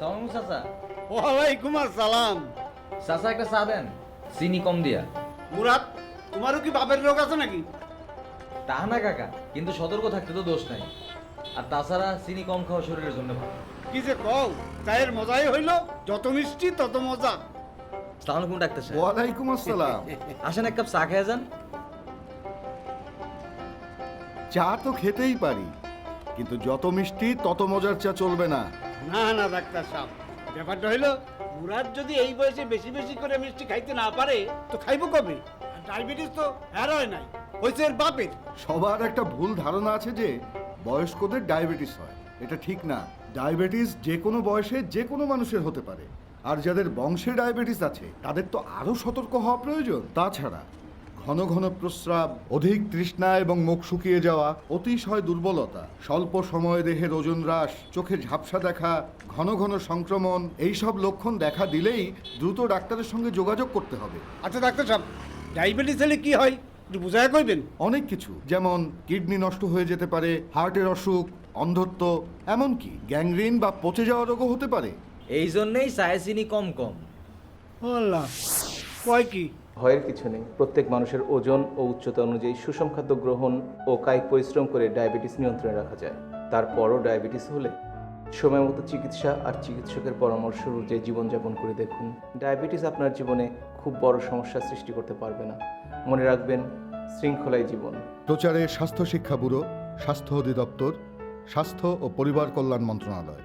সালাম চাচা। ওয়ালাইকুম আসসালাম। চাচা একটা চা দেন, চিনি কম দিয়া। মুরাদ, তোমারও কি বাপের রোগ আছে নাকি? তা না কাকা, কিন্তু সতর্ক থাকতে তো দোষ নাই। আর তাছাড়া চিনি কম খাওয়া শরীরের জন্য ভালো। কি যে কও, চায়ের মজাই হইল, যত মিষ্টি তত মজা। সালাম আলাইকুম ডাক্তার সাহেব। ওয়ালাইকুম আসসালাম। আসেন এক কাপ চা খেয়ে যান। চা তো খেতেই পারি, কিন্তু যত মিষ্টি তত মজার চা চলবে না। না না ডাক্তার সাহেব, ব্যাপারটা হইল মুরাদ যদি এই বয়সে বেশি বেশি করে মিষ্টি খাইতে না পারে তো খাইবো কবে? আর ডায়াবেটিস তো এর হয় নাই, হয়েছে এর বাপের। সবার একটা ভুল ধারণা আছে যে বয়স্কদের ডায়াবেটিস হয়। এটা ঠিক না। ডায়াবেটিস যে কোনো বয়সে যে কোনো মানুষের হতে পারে। আর যাদের বংশে ডায়াবেটিস আছে তাদের তো আরও সতর্ক হওয়া প্রয়োজন। তাছাড়া ঘন ঘন প্রস্রাব, অধিক তৃষ্ণা এবং মুখ শুকিয়ে যাওয়া, অতিশয় দুর্বলতা, স্বল্প সময়ে দেহের ওজন হ্রাস, চোখে ঝাপসা দেখা, ঘন ঘন সংক্রমণ, এইসব লক্ষণ দেখা দিলেই দ্রুত ডাক্তারের সঙ্গে যোগাযোগ করতে হবে। আচ্ছা ডাক্তার সাহেব, ডায়াবেটিস হলে কি হয় একটু বুঝায় কইবেন? অনেক কিছু, যেমন কিডনি নষ্ট হয়ে যেতে পারে, হার্টের অসুখ, অন্ধত্ব, এমনকি গ্যাংগ্রিন বা পচে যাওয়া রোগও হতে পারে। এই জন্যেই চায়ে চিনি কম কম। আল্লাহ, কয় কি? ভয়ের কিছু নেই। প্রত্যেক মানুষের ওজন ও উচ্চতা অনুযায়ী সুষম খাদ্য গ্রহণ ও কায়িক পরিশ্রম করে ডায়াবেটিস নিয়ন্ত্রণে রাখা যায়। তারপরও ডায়াবেটিস হলে সময় মতো চিকিৎসা আর চিকিৎসকের পরামর্শ অনুযায়ী জীবনযাপন করে দেখুন। ডায়াবেটিস আপনার জীবনে খুব বড় সমস্যা সৃষ্টি করতে পারবে না। মনে রাখবেন, শৃঙ্খলাই জীবন। প্রচারে স্বাস্থ্য শিক্ষা ব্যুরো, স্বাস্থ্য অধিদপ্তর, স্বাস্থ্য ও পরিবার কল্যাণ মন্ত্রণালয়।